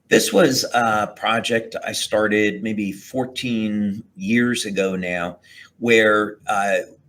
This was a project I started maybe 14 years ago now, where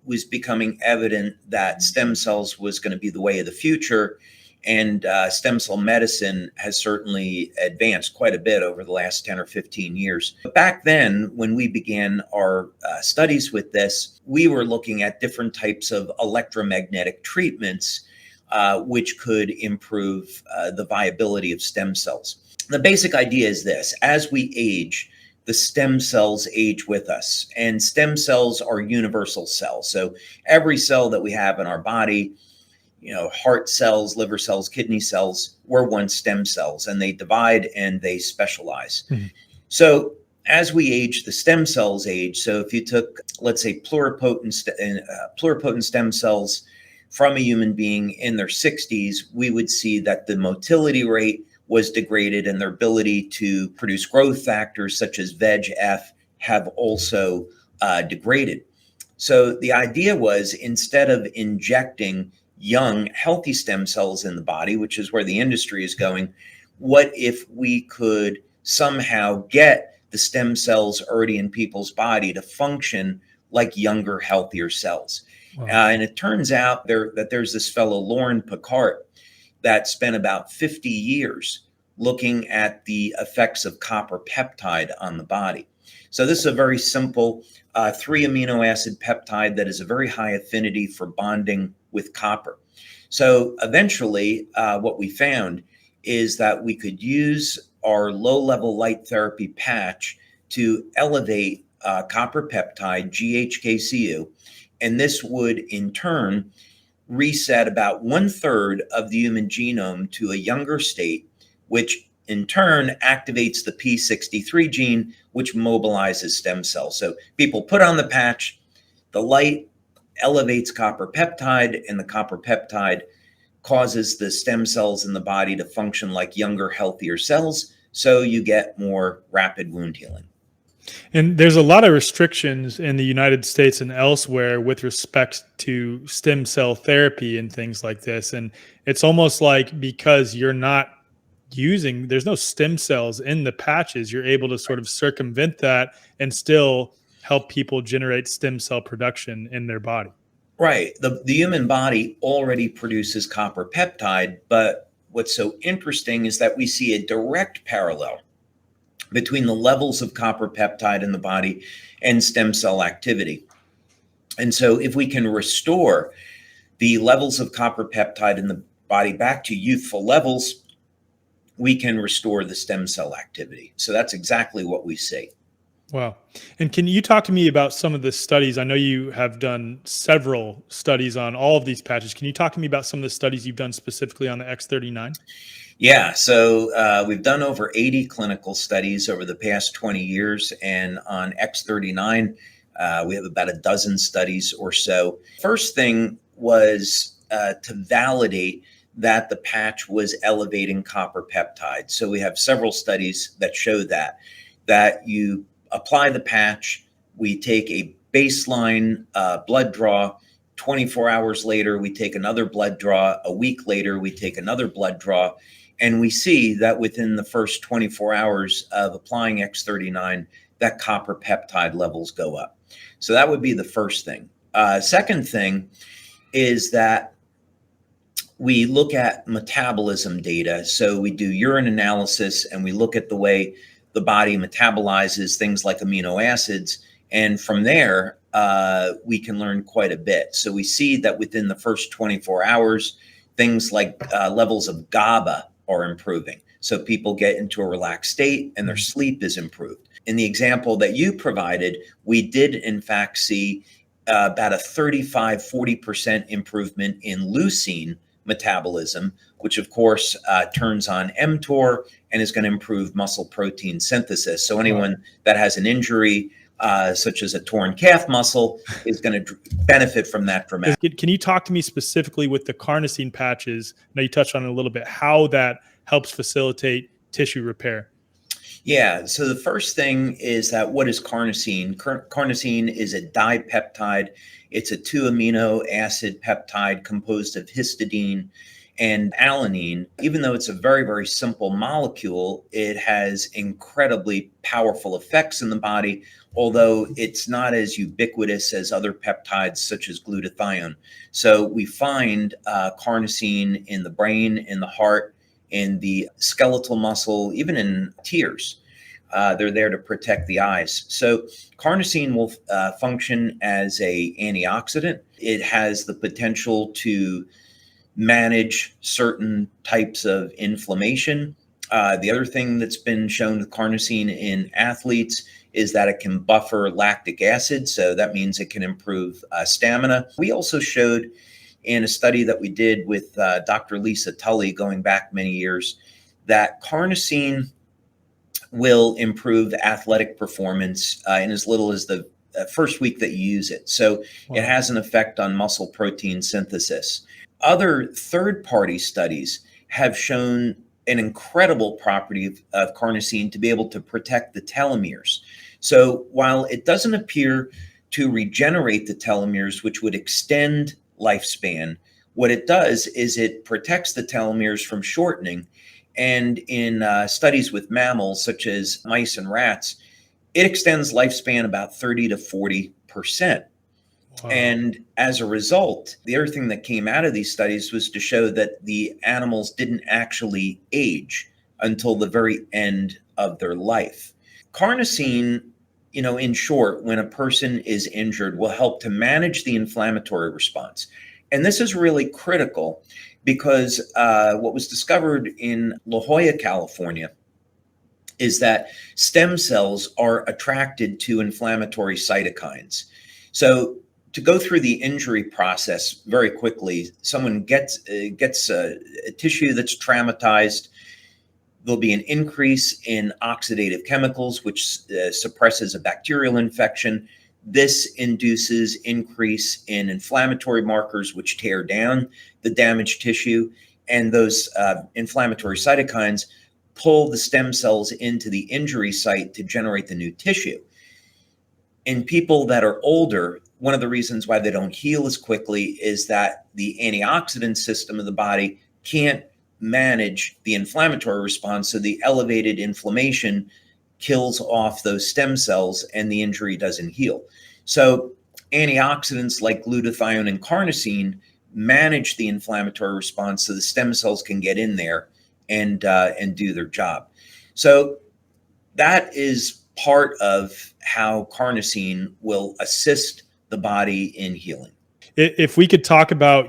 was becoming evident that stem cells was going to be the way of the future. And stem cell medicine has certainly advanced quite a bit over the last 10 or 15 years. But back then, when we began our studies with this, we were looking at different types of electromagnetic treatments which could improve the viability of stem cells. The basic idea is this: as we age, the stem cells age with us, and stem cells are universal cells. So every cell that we have in our body, heart cells, liver cells, kidney cells, were once stem cells, and they divide and they specialize. Mm-hmm. So as we age, the stem cells age. So if you took, let's say, pluripotent stem cells from a human being in their 60s, we would see that the motility rate was degraded, and their ability to produce growth factors such as VEGF have also degraded. So the idea was, instead of injecting young, healthy stem cells in the body, which is where the industry is going, what if we could somehow get the stem cells already in people's body to function like younger, healthier cells? Wow. And it turns out that there's this fellow, Lauren Picard, that spent about 50 years looking at the effects of copper peptide on the body. So this is a very simple 3 amino acid peptide that is a very high affinity for bonding with copper. So eventually what we found is that we could use our low-level light therapy patch to elevate copper peptide, GHKCU, and this would in turn reset about 1/3 of the human genome to a younger state, which in turn activates the p63 gene, which mobilizes stem cells. So people put on the patch, the light elevates copper peptide, and the copper peptide causes the stem cells in the body to function like younger, healthier cells. So you get more rapid wound healing. And there's a lot of restrictions in the United States and elsewhere with respect to stem cell therapy and things like this. And it's almost like, because you're not there's no stem cells in the patches, you're able to sort of circumvent that and still help people generate stem cell production in their body. Right. The human body already produces copper peptide, but what's so interesting is that we see a direct parallel between the levels of copper peptide in the body and stem cell activity. And so if we can restore the levels of copper peptide in the body back to youthful levels, we can restore the stem cell activity. So that's exactly what we see. Wow. And can you talk to me about some of the studies? I know you have done several studies on all of these patches. Can you talk to me about some of the studies you've done specifically on the X39? Yeah, so we've done over 80 clinical studies over the past 20 years, and on X39, we have about a dozen studies or so. First thing was to validate that the patch was elevating copper peptide. So we have several studies that show that you apply the patch, we take a baseline blood draw, 24 hours later, we take another blood draw, a week later, we take another blood draw, and we see that within the first 24 hours of applying X39, that copper peptide levels go up. So that would be the first thing. Second thing is that we look at metabolism data. So we do urine analysis, and we look at the way the body metabolizes things like amino acids. And from there, we can learn quite a bit. So we see that within the first 24 hours, things like levels of GABA are improving. So people get into a relaxed state and their sleep is improved. In the example that you provided, we did in fact see about a 35-40% improvement in leucine metabolism, which of course turns on mTOR and is going to improve muscle protein synthesis. So anyone that has an injury, such as a torn calf muscle, is going to benefit from that dramatically. Can you talk to me specifically with the carnosine patches? I know you touched on it a little bit, how that helps facilitate tissue repair. Yeah, so the first thing is that what is carnosine? Carnosine is a dipeptide. It's a 2 amino acid peptide composed of histidine. And alanine, even though it's a very, very simple molecule, it has incredibly powerful effects in the body, although it's not as ubiquitous as other peptides such as glutathione. So we find carnosine in the brain, in the heart, in the skeletal muscle, even in tears. They're there to protect the eyes. So carnosine will function as a antioxidant. It has the potential to manage certain types of inflammation. The other thing that's been shown with carnosine in athletes is that it can buffer lactic acid. So that means it can improve stamina. We also showed in a study that we did with Dr. Lisa Tully going back many years that carnosine will improve athletic performance in as little as the first week that you use it. So Wow. it has an effect on muscle protein synthesis. Other third-party studies have shown an incredible property of carnosine to be able to protect the telomeres. So while it doesn't appear to regenerate the telomeres, which would extend lifespan, what it does is it protects the telomeres from shortening. And in studies with mammals, such as mice and rats, it extends lifespan about 30 to 40%. Wow. And as a result, the other thing that came out of these studies was to show that the animals didn't actually age until the very end of their life. Carnosine, in short, when a person is injured, will help to manage the inflammatory response. And this is really critical because what was discovered in La Jolla, California, is that stem cells are attracted to inflammatory cytokines. So to go through the injury process very quickly, someone gets a tissue that's traumatized. There'll be an increase in oxidative chemicals, which suppresses a bacterial infection. This induces increase in inflammatory markers, which tear down the damaged tissue. And those inflammatory cytokines pull the stem cells into the injury site to generate the new tissue. In people that are older, one of the reasons why they don't heal as quickly is that the antioxidant system of the body can't manage the inflammatory response. So the elevated inflammation kills off those stem cells and the injury doesn't heal. So antioxidants like glutathione and carnosine manage the inflammatory response so the stem cells can get in there and do their job. So that is part of how carnosine will assist the body in healing. If we could talk about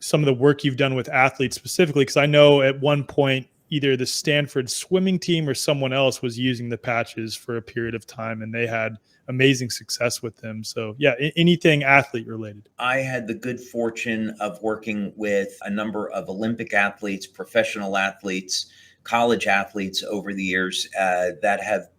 some of the work you've done with athletes specifically, because I know at one point either the Stanford swimming team or someone else was using the patches for a period of time and they had amazing success with them. So yeah, anything athlete related. I had the good fortune of working with a number of Olympic athletes, professional athletes, college athletes over the years that have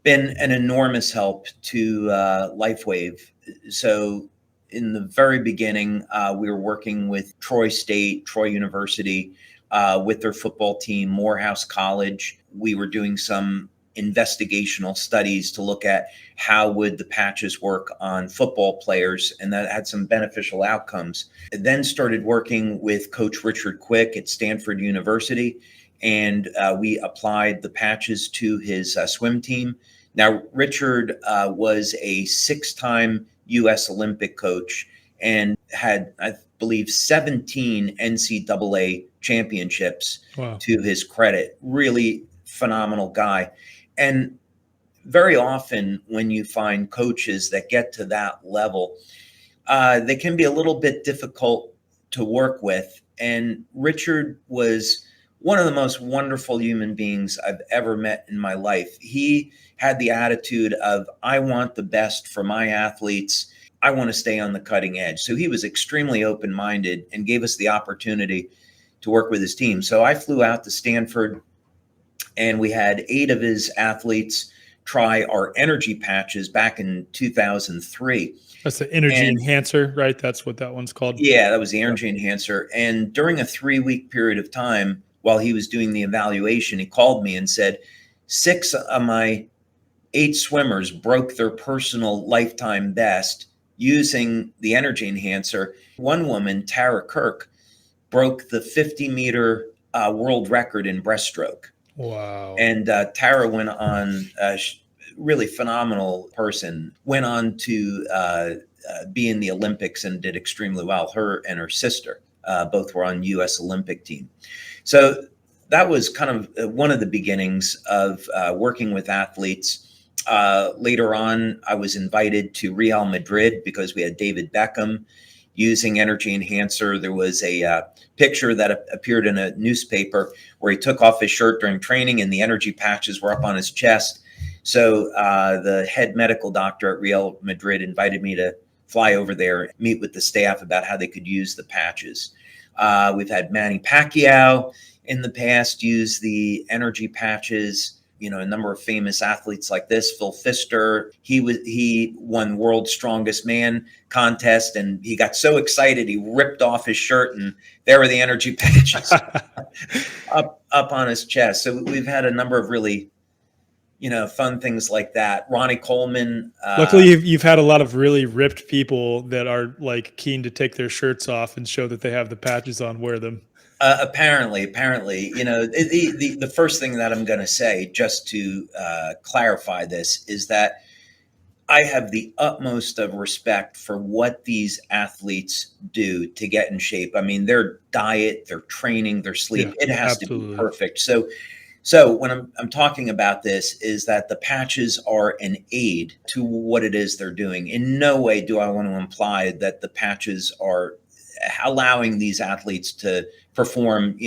been an enormous help to LifeWave. So in the very beginning, we were working with Troy State, Troy University, with their football team, Morehouse College. We were doing some investigational studies to look at how would the patches work on football players, and that had some beneficial outcomes. I then started working with Coach Richard Quick at Stanford University, and we applied the patches to his swim team. Now, Richard was a 6-time U.S. Olympic coach and had, I believe, 17 NCAA championships. Wow. To his credit. Really phenomenal guy. And very often when you find coaches that get to that level, they can be a little bit difficult to work with. And Richard was one of the most wonderful human beings I've ever met in my life. He had the attitude of, I want the best for my athletes. I want to stay on the cutting edge. So he was extremely open-minded and gave us the opportunity to work with his team. So I flew out to Stanford and we had 8 of his athletes try our energy patches back in 2003. That's the energy enhancer, right? That's what that one's called. Yeah, that was the energy enhancer. And during a 3-week period of time, while he was doing the evaluation, he called me and said, 6 of my 8 swimmers broke their personal lifetime best using the energy enhancer. One woman, Tara Kirk, broke the 50-meter world record in breaststroke. Wow. And Tara went on, really phenomenal person, went on to be in the Olympics and did extremely well. Her and her sister both were on U.S. Olympic team. So that was kind of one of the beginnings of working with athletes. Later on, I was invited to Real Madrid because we had David Beckham using energy enhancer. There was a picture that appeared in a newspaper where he took off his shirt during training and the energy patches were up on his chest. So the head medical doctor at Real Madrid invited me to fly over there, meet with the staff about how they could use the patches. We've had Manny Pacquiao in the past use the energy patches. You know, a number of famous athletes like this. Phil Pfister, he won World's Strongest Man contest, and he got so excited he ripped off his shirt, and there were the energy patches up on his chest. So we've had a number of really, fun things like that. Ronnie Coleman. Luckily, you've had a lot of really ripped people that are like keen to take their shirts off and show that they have the patches on, wear them. Apparently, the first thing that I'm going to say, just to clarify this, is that I have the utmost of respect for what these athletes do to get in shape. I mean, their diet, their training, their sleep, it has to be perfect. So when I'm talking about this, is that the patches are an aid to what it is they're doing. In no way do I want to imply that the patches are allowing these athletes to perform,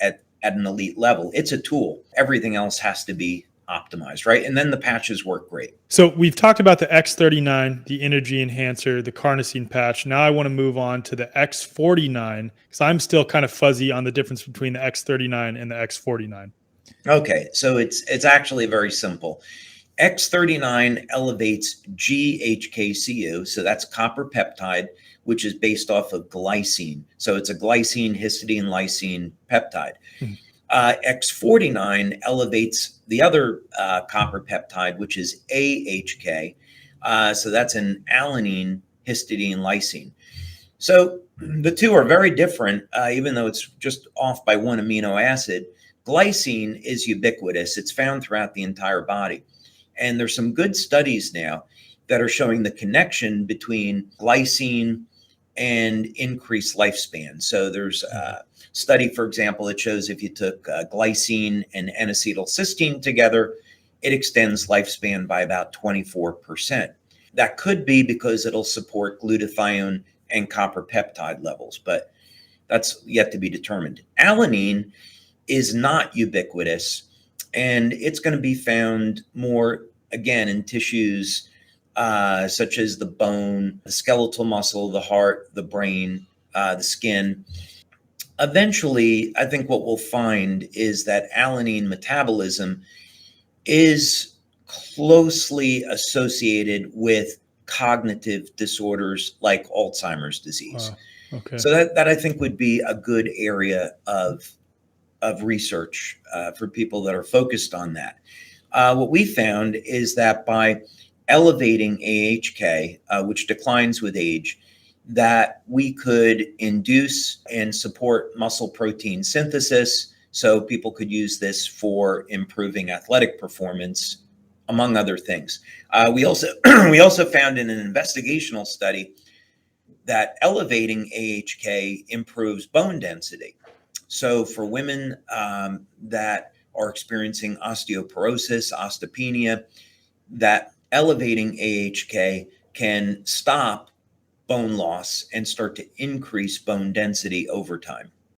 at an elite level. It's a tool. Everything else has to be optimized, right? And then the patches work great. So we've talked about the X39, the energy enhancer, the carnosine patch. Now I want to move on to the X49 because I'm still kind of fuzzy on the difference between the X39 and the X49. Okay, so it's actually very simple. X39 elevates GHKCU, so that's copper peptide, which is based off of glycine. So it's a glycine, histidine, lysine peptide. X49 elevates the other copper peptide, which is AHK. So that's an alanine, histidine, lysine. So the two are very different, even though it's just off by one amino acid. Glycine is ubiquitous. It's found throughout the entire body. And there's some good studies now that are showing the connection between glycine and increased lifespan. So there's a study, for example, that shows if you took glycine and N-acetylcysteine together, it extends lifespan by about 24%. That could be because it'll support glutathione and copper peptide levels, but that's yet to be determined. Alanine is not ubiquitous, and it's going to be found more, again, in tissues such as the bone, the skeletal muscle, the heart, the brain, the skin. Eventually, I think what we'll find is that alanine metabolism is closely associated with cognitive disorders like Alzheimer's disease. Wow. Okay. So that I think would be a good area of research for people that are focused on that. What we found is that by elevating AHK, which declines with age, that we could induce and support muscle protein synthesis. So people could use this for improving athletic performance, among other things. We also found in an investigational study that elevating AHK improves bone density. So for women that are experiencing osteoporosis, osteopenia, that elevating AHK can stop bone loss and start to increase bone density over time.